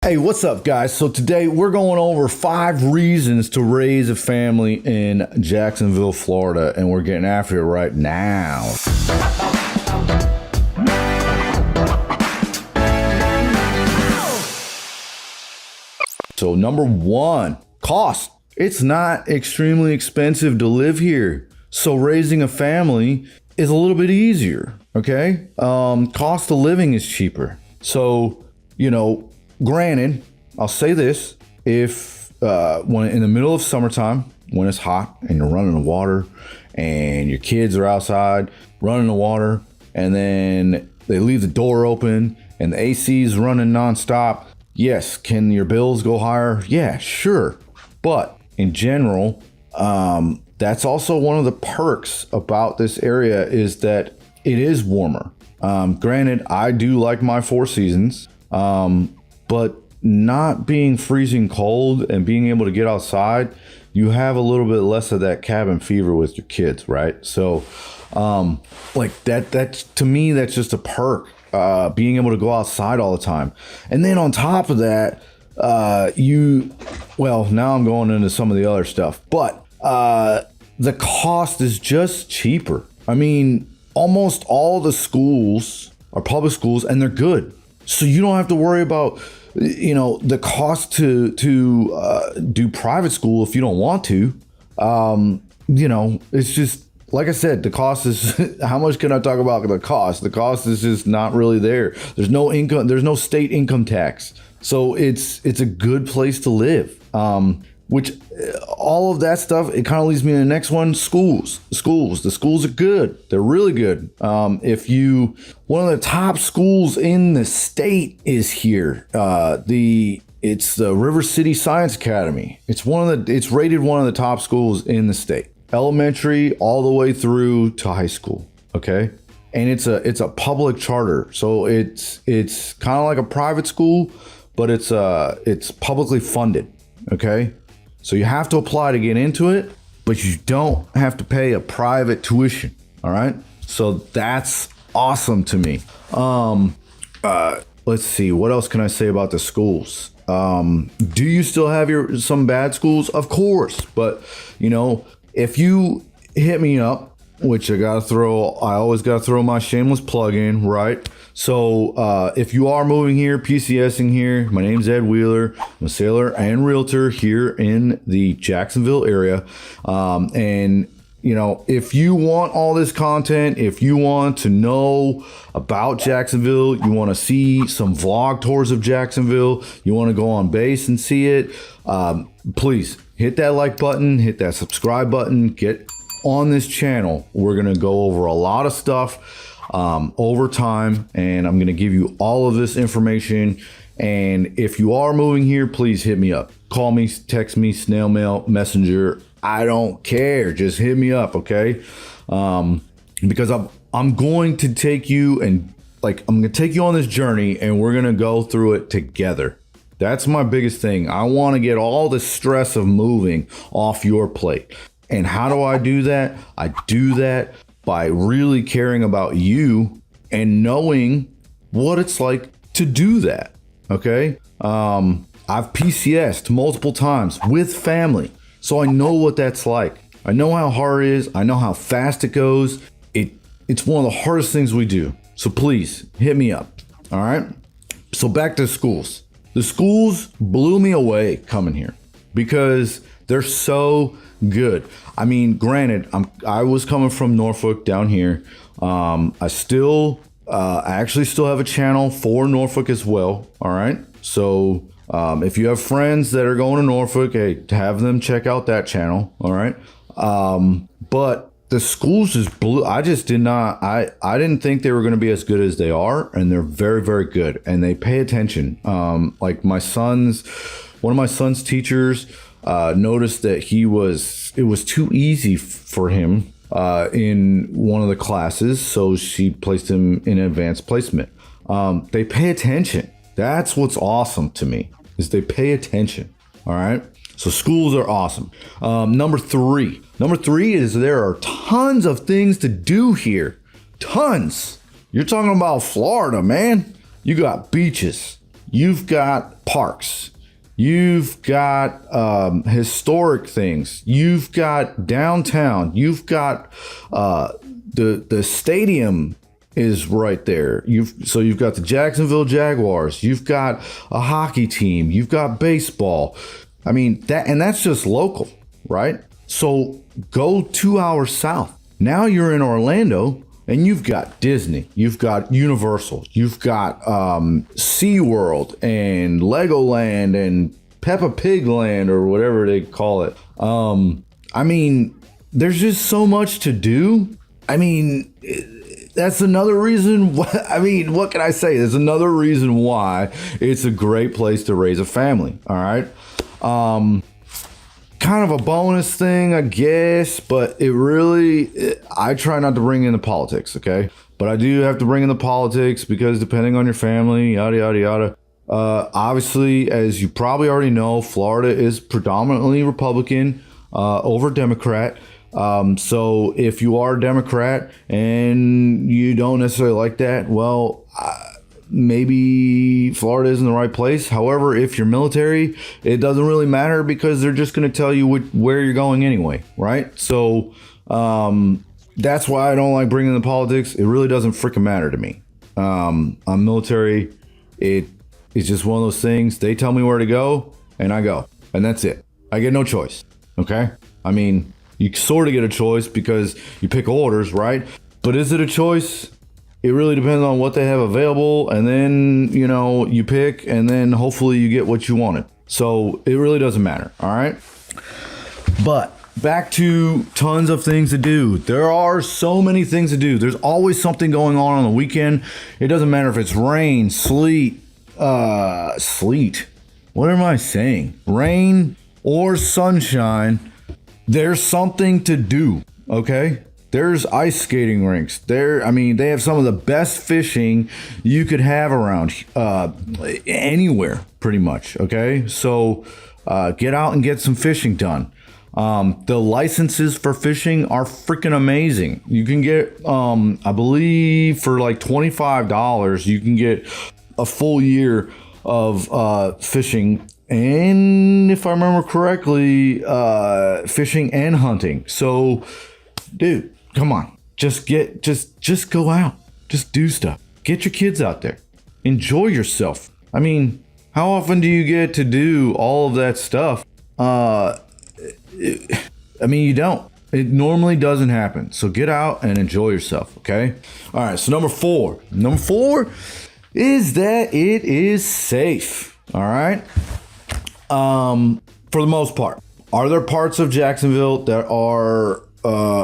Hey, what's up, guys? So today we're going over 5 reasons to raise a family in Jacksonville, Florida, and we're getting after it right now. So number 1, cost. It's not extremely expensive to live here, so raising a family is a little bit easier, okay? Cost of living is cheaper. So, granted, I'll say this, if when in the middle of summertime, when it's hot and you're running the water and your kids are outside running the water and then they leave the door open and the AC is running nonstop, yes, can your bills go higher? Yeah, sure. But in general, that's also one of the perks about this area is that it is warmer. Granted, I do like my 4 seasons, but not being freezing cold and being able to get outside, you have a little bit less of that cabin fever with your kids, right? So, like that's to me, that's just a perk, being able to go outside all the time. And then on top of that, now I'm going into some of the other stuff, but the cost is just cheaper. I mean, almost all the schools are public schools and they're good. So you don't have to worry about, the cost to do private school if you don't want to. It's just, like I said, the cost is, how much can I talk about the cost? The cost is just not really there. There's no income, there's no state income tax. So it's a good place to live. Which all of that stuff, it kind of leads me to the next one, schools. The schools are good. They're really good. One of the top schools in the state is here. It's the River City Science Academy. It's rated one of the top schools in the state. Elementary all the way through to high school. Okay. And it's a public charter. So it's kind of like a private school, but it's publicly funded. Okay. So you have to apply to get into it, but you don't have to pay a private tuition. All right. So that's awesome to me. Let's see. What else can I say about the schools? Do you still have some bad schools? Of course. But, if you hit me up, which I always got to throw my shameless plug in, right? So if you are moving here, PCSing here, my name's Ed Wheeler. I'm a sailor and realtor here in the Jacksonville area. If you want all this content, if you want to know about Jacksonville, you want to see some vlog tours of Jacksonville, you want to go on base and see it, please hit that like button, hit that subscribe button, get on this channel. We're going to go over a lot of stuff over time, and I'm going to give you all of this information. And if you are moving here, please hit me up. Call me, text me, snail mail, messenger. I don't care. Just hit me up, okay? Because I'm going to take you I'm going to take you on this journey, and we're going to go through it together. That's my biggest thing. I want to get all the stress of moving off your plate. And how do I do that? I do that by really caring about you and knowing what it's like to do that. Okay. I've PCSed multiple times with family. So I know what that's like. I know how hard it is. I know how fast it goes. It's one of the hardest things we do. So please hit me up. All right. So back to schools. The schools blew me away coming here because they're so good. I mean, granted, I was coming from Norfolk down here. I actually still have a channel for Norfolk as well. All right. So if you have friends that are going to Norfolk, hey, have them check out that channel. All right. But the schools just blew. I didn't think they were going to be as good as they are. And they're very, very good. And they pay attention. Like one of my son's teachers, noticed that it was too easy for him in one of the classes, so she placed him in advanced placement. They pay attention. That's what's awesome to me, is they pay attention. All right. So schools are awesome. Number three is there are tons of things to do here. Tons. You're talking about Florida, man. You got beaches. you've got parks, you've got historic things, you've got downtown, you've got the stadium is right there. You've got the Jacksonville Jaguars, you've got a hockey team, you've got baseball. I mean, that's just local, right? So go 2 hours south. Now you're in Orlando and you've got Disney, you've got Universal, you've got SeaWorld and Legoland and Peppa Pig Land or whatever they call it. I mean, there's just so much to do. I mean, that's another reason why, I mean, what can I say? There's another reason why it's a great place to raise a family. All right. Kind of a bonus thing, I guess, but I try not to bring in the politics. Okay. But I do have to bring in the politics because depending on your family, yada, yada, yada. Obviously, as you probably already know, Florida is predominantly Republican, over Democrat. So if you are a Democrat and you don't necessarily like that, well, maybe Florida isn't the right place. However, if you're military, it doesn't really matter because they're just going to tell you where you're going anyway, right? So that's why I don't like bringing the politics. It really doesn't freaking matter to me. I'm military. It's just one of those things. They tell me where to go and I go, and that's it. I get no choice. Okay. I mean, you sort of get a choice because you pick orders, right? But is it a choice? It really depends on what they have available. And then, you pick and then hopefully you get what you wanted. So it really doesn't matter. All right. But back to tons of things to do. There are so many things to do. There's always something going on the weekend. It doesn't matter if it's rain, sleet. What am I saying? Rain or sunshine. There's something to do, okay? There's ice skating rinks. They have some of the best fishing you could have around anywhere, pretty much, okay? So get out and get some fishing done. The licenses for fishing are freaking amazing. You can get, I believe for like $25, you can get a full year of fishing. And if I remember correctly, fishing and hunting. So, dude, come on. Just go out. Just do stuff. Get your kids out there. Enjoy yourself. I mean, how often do you get to do all of that stuff? You don't. It normally doesn't happen. So get out and enjoy yourself, okay? All right, so number four. Number four is that it is safe, all right? For the most part. Are there parts of Jacksonville that are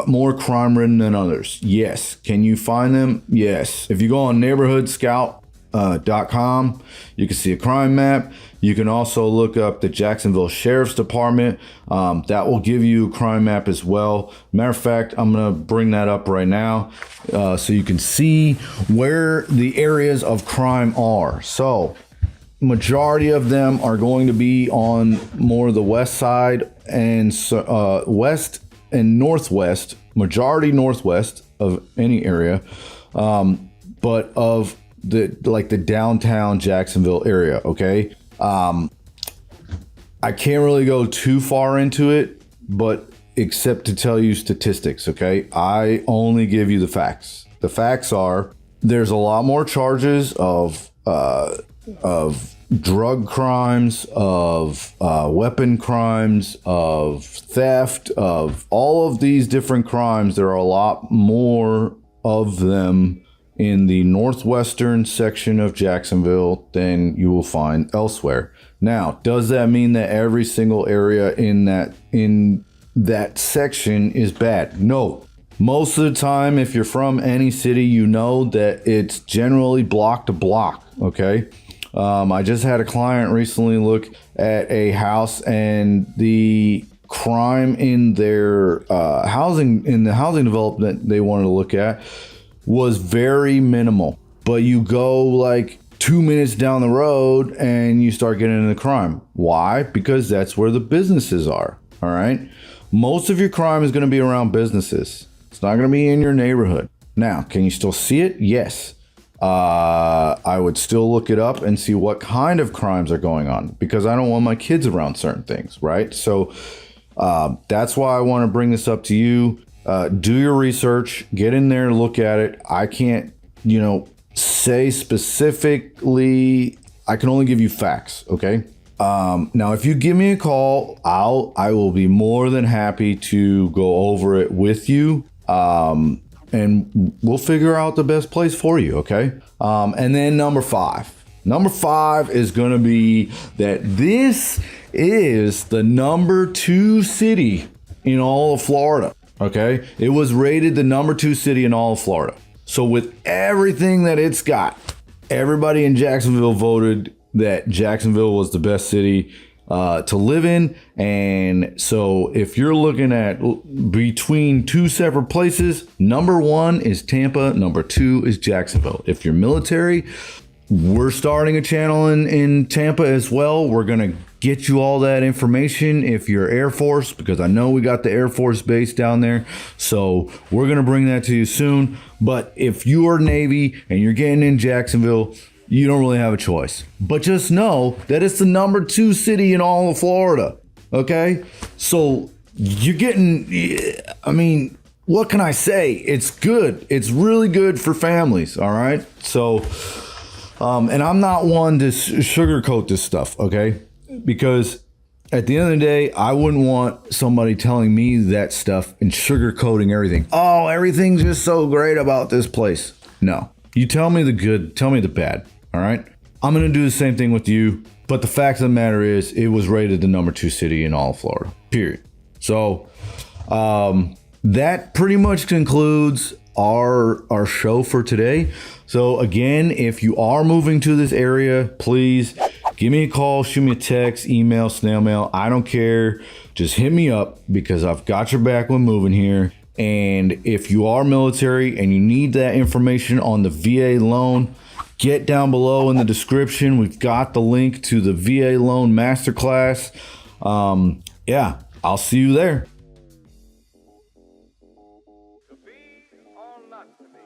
more crime ridden than others? Yes. Can you find them? Yes. If you go on neighborhoodscout.com, you can see a crime map. You can also look up the Jacksonville Sheriff's Department. That will give you a crime map as well. Matter of fact, I'm going to bring that up right now so you can see where the areas of crime are. So majority of them are going to be on more the west side and west and northwest, majority northwest of any area, but of the downtown Jacksonville area. Okay. I can't really go too far into it, but except to tell you statistics. Okay. I only give you the facts. The facts are there's a lot more charges of drug crimes, of weapon crimes, of theft, of all of these different crimes. There are a lot more of them in the northwestern section of Jacksonville than you will find elsewhere. Now, does that mean that every single area in that section is bad? No. Most of the time, if you're from any city, you know that it's generally block to block, okay? I just had a client recently look at a house, and the crime in their the housing development they wanted to look at was very minimal. But you go like 2 minutes down the road and you start getting into crime. Why? Because that's where the businesses are. All right. Most of your crime is going to be around businesses. It's not going to be in your neighborhood. Now, can you still see it? Yes. I would still look it up and see what kind of crimes are going on, because I don't want my kids around certain things, right? So that's why I want to bring this up to you. Do your research, get in there, look at it. I can't, say specifically. I can only give you facts, okay? Now, if you give me a call, I will be more than happy to go over it with you. And we'll figure out the best place for you, okay? And then number five. Number five is going to be that this is the number 2 city in all of Florida, okay? It was rated the number 2 city in all of Florida. So with everything that it's got, everybody in Jacksonville voted that Jacksonville was the best city to live in. And so if you're looking at between 2 separate places, number 1 is Tampa, number 2 is Jacksonville. If you're military, we're starting a channel in Tampa as well. We're going to get you all that information. If you're Air Force, because I know we got the Air Force base down there, so we're going to bring that to you soon. But if you are Navy and you're getting in Jacksonville, you don't really have a choice. But just know that it's the number 2 city in all of Florida. Okay? So you're getting, what can I say? It's good. It's really good for families. All right? So, and I'm not one to sugarcoat this stuff. Okay? Because at the end of the day, I wouldn't want somebody telling me that stuff and sugarcoating everything. Oh, everything's just so great about this place. No. You tell me the good, tell me the bad. All right. I'm going to do the same thing with you. But the fact of the matter is, it was rated the number 2 city in all of Florida, period. So that pretty much concludes our show for today. So again, if you are moving to this area, please give me a call, shoot me a text, email, snail mail. I don't care. Just hit me up, because I've got your back when moving here. And if you are military and you need that information on the VA loan, get down below in the description. We've got the link to the VA loan masterclass. Yeah, I'll see you there. To be or not to be.